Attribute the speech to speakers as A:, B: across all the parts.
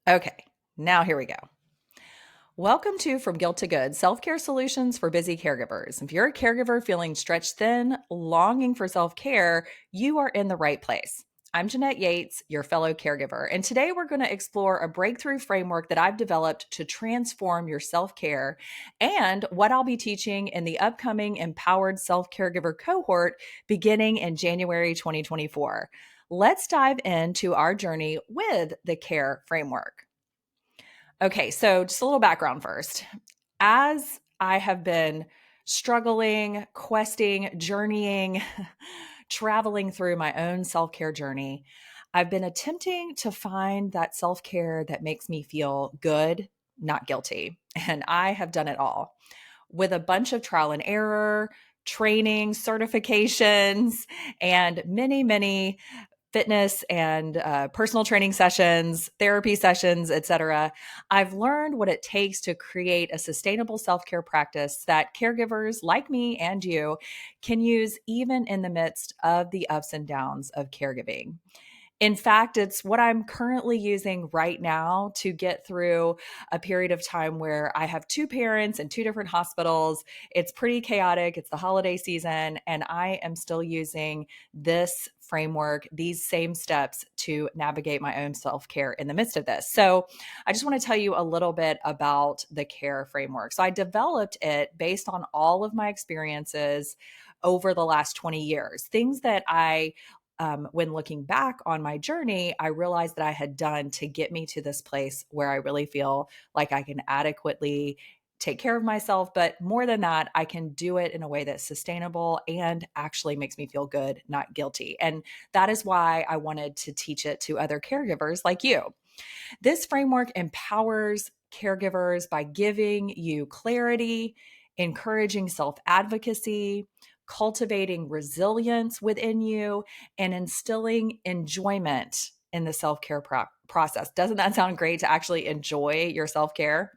A: Okay, now here we go. Welcome to From Guilt to Good Self Care Solutions for Busy Caregivers. If you're a caregiver feeling stretched thin, longing for self care, you are in the right place. I'm Jeanette Yates, your fellow caregiver, and today we're going to explore a breakthrough framework that I've developed to transform your self care and what I'll be teaching in the upcoming Empowered Self Caregiver cohort beginning in January 2024. Let's dive into our journey with the C.A.R.E Framework. Okay, so just a little background first. As I have been struggling, questing, journeying, traveling through my own self care journey, I've been attempting to find that self care that makes me feel good, not guilty. And I have done it all with a bunch of trial and error, training, certifications, and many fitness and personal training sessions, therapy sessions, etc. I've learned what it takes to create a sustainable self-care practice that caregivers like me and you can use even in the midst of the ups and downs of caregiving. In fact, it's what I'm currently using right now to get through a period of time where I have two parents in two different hospitals. It's pretty chaotic. It's the holiday season, and I am still using this framework, these same steps to navigate my own self care in the midst of this. So, I just want to tell you a little bit about the C.A.R.E framework. So, I developed it based on all of my experiences over the last 20 years, things that when looking back on my journey, I realized that I had done to get me to this place where I really feel like I can adequately take care of myself. But more than that, I can do it in a way that's sustainable and actually makes me feel good, not guilty. And that is why I wanted to teach it to other caregivers like you. This framework empowers caregivers by giving you clarity, encouraging self advocacy, cultivating resilience within you, and instilling enjoyment in the self care process. Doesn't that sound great to actually enjoy your self care?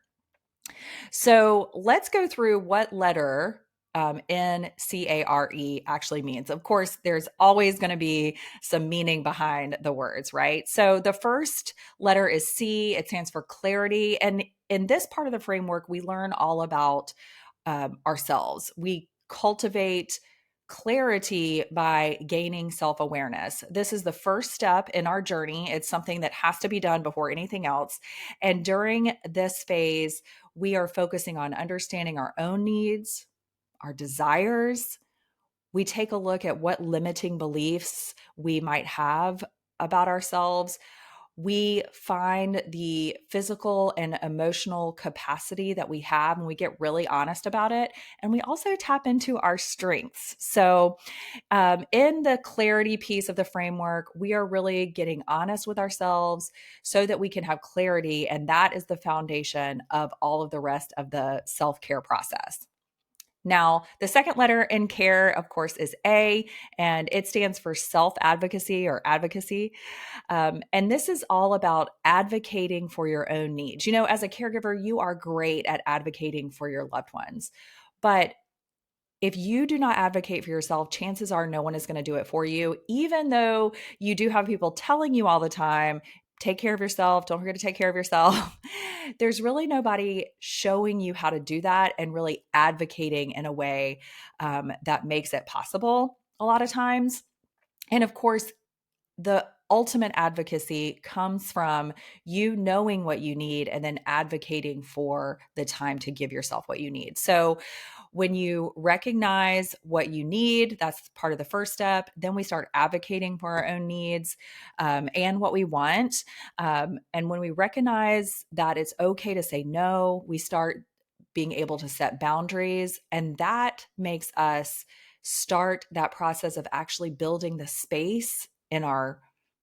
A: So let's go through what letter in CARE actually means. Of course, there's always going to be some meaning behind the words, right? So the first letter is C, it stands for clarity. And in this part of the framework, we learn all about ourselves. We cultivate clarity by gaining self awareness. This is the first step in our journey. It's something that has to be done before anything else. And during this phase, we are focusing on understanding our own needs, our desires. We take a look at what limiting beliefs we might have about ourselves. We find the physical and emotional capacity that we have, and we get really honest about it. And we also tap into our strengths. So, in the clarity piece of the framework, we are really getting honest with ourselves so that we can have clarity. And that is the foundation of all of the rest of the self care process. Now, the second letter in CARE, of course, is A, and it stands for self advocacy or advocacy. And this is all about advocating for your own needs. You know, as a caregiver, you are great at advocating for your loved ones. But if you do not advocate for yourself, chances are no one is going to do it for you, even though you do have people telling you all the time, take care of yourself, don't forget to take care of yourself. There's really nobody showing you how to do that and really advocating in a way that makes it possible a lot of times. And of course, the ultimate advocacy comes from you knowing what you need and then advocating for the time to give yourself what you need. So, when you recognize what you need, that's part of the first step. Then we start advocating for our own needs and what we want. And when we recognize that it's okay to say no, we start being able to set boundaries. And that makes us start that process of actually building the space in our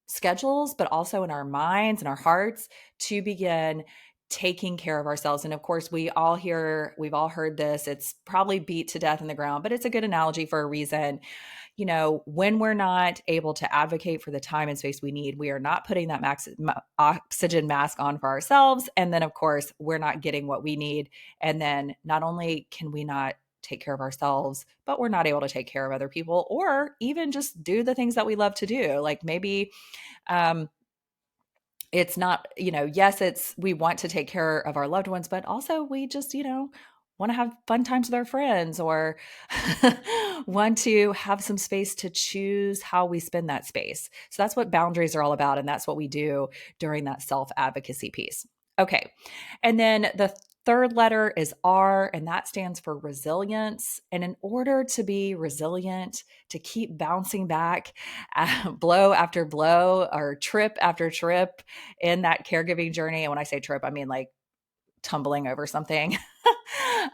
A: schedules, but also in our minds and our hearts to begin taking care of ourselves. And of course, we've all heard this. It's probably beat to death in the ground, but it's a good analogy for a reason. You know, when we're not able to advocate for the time and space we need, we are not putting that oxygen mask on for ourselves. And then, of course, we're not getting what we need. And then not only can we not take care of ourselves, but we're not able to take care of other people or even just do the things that we love to do. Like maybe, um, it's not, yes, we want to take care of our loved ones, but also we just, want to have fun times with our friends, or want to have some space to choose how we spend that space. So that's what boundaries are all about. And that's what we do during that self advocacy piece. Okay. And then the third letter is R, and that stands for resilience. And in order to be resilient, to keep bouncing back, blow after blow or trip after trip in that caregiving journey. And when I say trip, I mean like tumbling over something.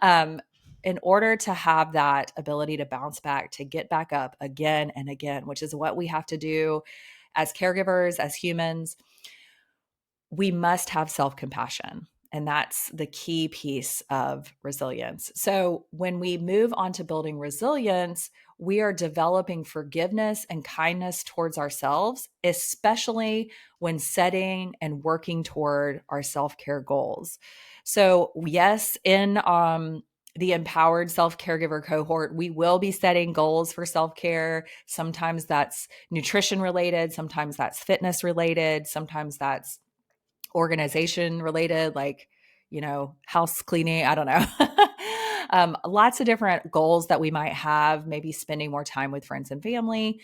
A: um, in order to have that ability to bounce back, to get back up again and again, which is what we have to do as caregivers, as humans, we must have self compassion. And that's the key piece of resilience. So, when we move on to building resilience, we are developing forgiveness and kindness towards ourselves, especially when setting and working toward our self care goals. So, yes, in the empowered self caregiver cohort, we will be setting goals for self care. Sometimes that's nutrition related, sometimes that's fitness related, sometimes that's organization related, like, house cleaning. I don't know. Lots of different goals that we might have, maybe spending more time with friends and family.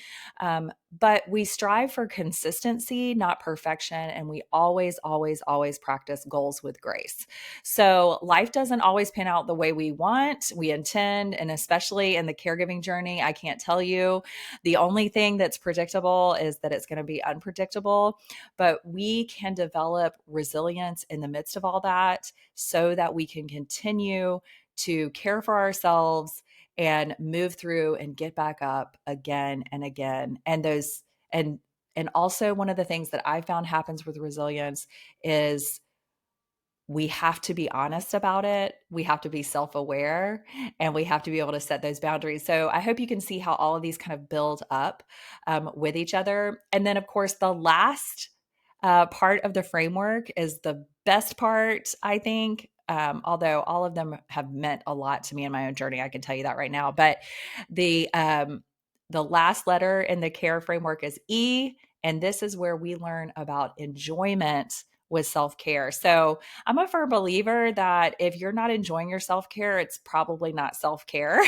A: But we strive for consistency, not perfection. And we always, always, always practice goals with grace. So life doesn't always pan out the way we want, we intend. And especially in the caregiving journey, I can't tell you. The only thing that's predictable is that it's going to be unpredictable, but we can develop resilience in the midst of all that so that we can continue to care for ourselves and move through and get back up again and again. And also, one of the things that I found happens with resilience is we have to be honest about it. We have to be self aware, and we have to be able to set those boundaries. So I hope you can see how all of these kind of build up with each other. And then, of course, the last part of the framework is the best part, I think. Although all of them have meant a lot to me in my own journey, I can tell you that right now. But the last letter in the CARE framework is E, and this is where we learn about enjoyment with self care. So I'm a firm believer that if you're not enjoying your self care, it's probably not self care.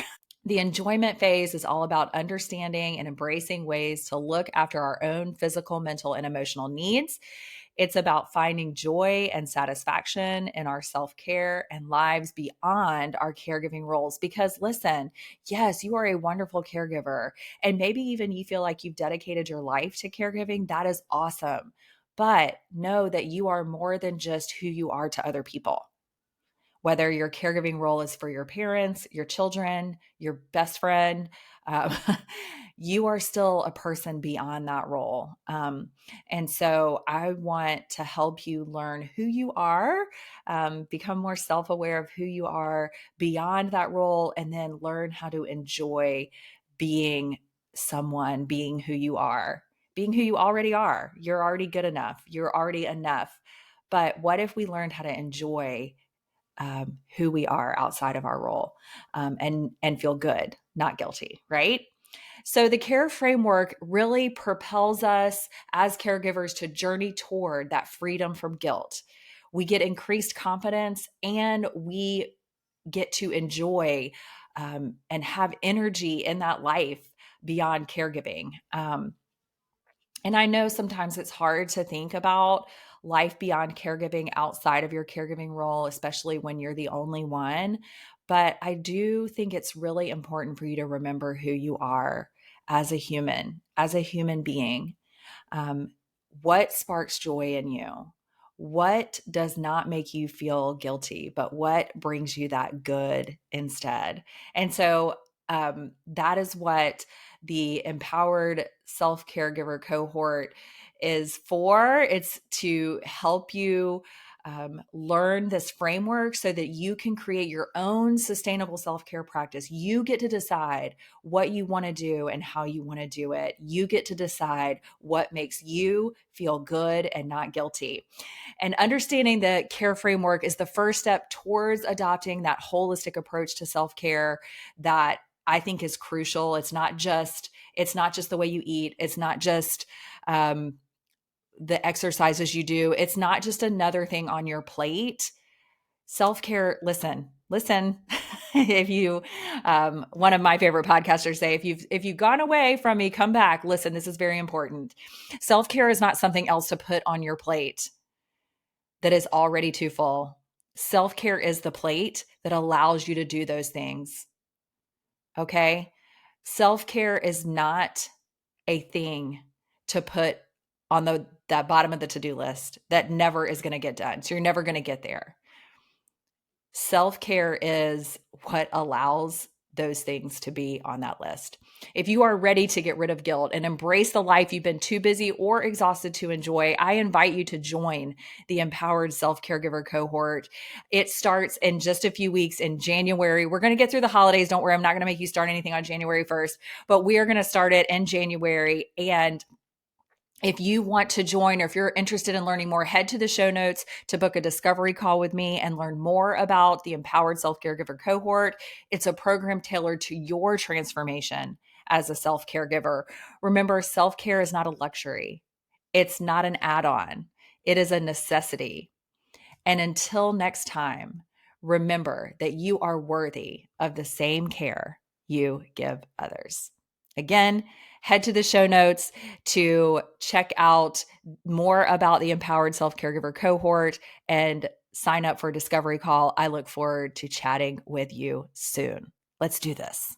A: The enjoyment phase is all about understanding and embracing ways to look after our own physical, mental, and emotional needs. It's about finding joy and satisfaction in our self care and lives beyond our caregiving roles. Because listen, yes, you are a wonderful caregiver. And maybe even you feel like you've dedicated your life to caregiving. That is awesome. But know that you are more than just who you are to other people, whether your caregiving role is for your parents, your children, your best friend. um, you are still a person beyond that role. And so I want to help you learn who you are, become more self aware of who you are beyond that role, and then learn how to enjoy being someone, being who you are, being who you already are. You're already good enough. You're already enough. But what if we learned how to enjoy who we are outside of our role, and feel good, not guilty, right? So the CARE framework really propels us as caregivers to journey toward that freedom from guilt. We get increased confidence, and we get to enjoy and have energy in that life beyond caregiving. And I know sometimes it's hard to think about life beyond caregiving outside of your caregiving role, especially when you're the only one. But I do think it's really important for you to remember who you are as a human being. Um, what sparks joy in you? What does not make you feel guilty, but what brings you that good instead? And so that is what the empowered self caregiver cohort is for. It's to help you learn this framework so that you can create your own sustainable self care practice. You get to decide what you want to do and how you want to do it. You get to decide what makes you feel good and not guilty. And understanding the CARE framework is the first step towards adopting that holistic approach to self care that I think is crucial. It's not just the way you eat. It's not just the exercises you do. It's not just another thing on your plate. Self-care, listen. If you, one of my favorite podcasters say, if you've gone away from me, come back. Listen, this is very important. Self-care is not something else to put on your plate that is already too full. Self-care is the plate that allows you to do those things. Okay? Self-care is not a thing to put on that bottom of the to-do list that never is going to get done. So you're never going to get there. Self-care is what allows those things to be on that list. If you are ready to get rid of guilt and embrace the life you've been too busy or exhausted to enjoy, I invite you to join the Empowered Self-Caregiver cohort. It starts in just a few weeks in January. We're going to get through the holidays. Don't worry, I'm not going to make you start anything on January 1st, but we are going to start it in January. And if you want to join, or if you're interested in learning more, head to the show notes to book a discovery call with me and learn more about the Empowered Self-Caregiver cohort. It's a program tailored to your transformation as a self-caregiver. Remember, self-care is not a luxury. It's not an add-on. It is a necessity. And until next time, remember that you are worthy of the same care you give others. Again, head to the show notes to check out more about the Empowered Self-Caregiver cohort and sign up for a discovery call. I look forward to chatting with you soon. Let's do this.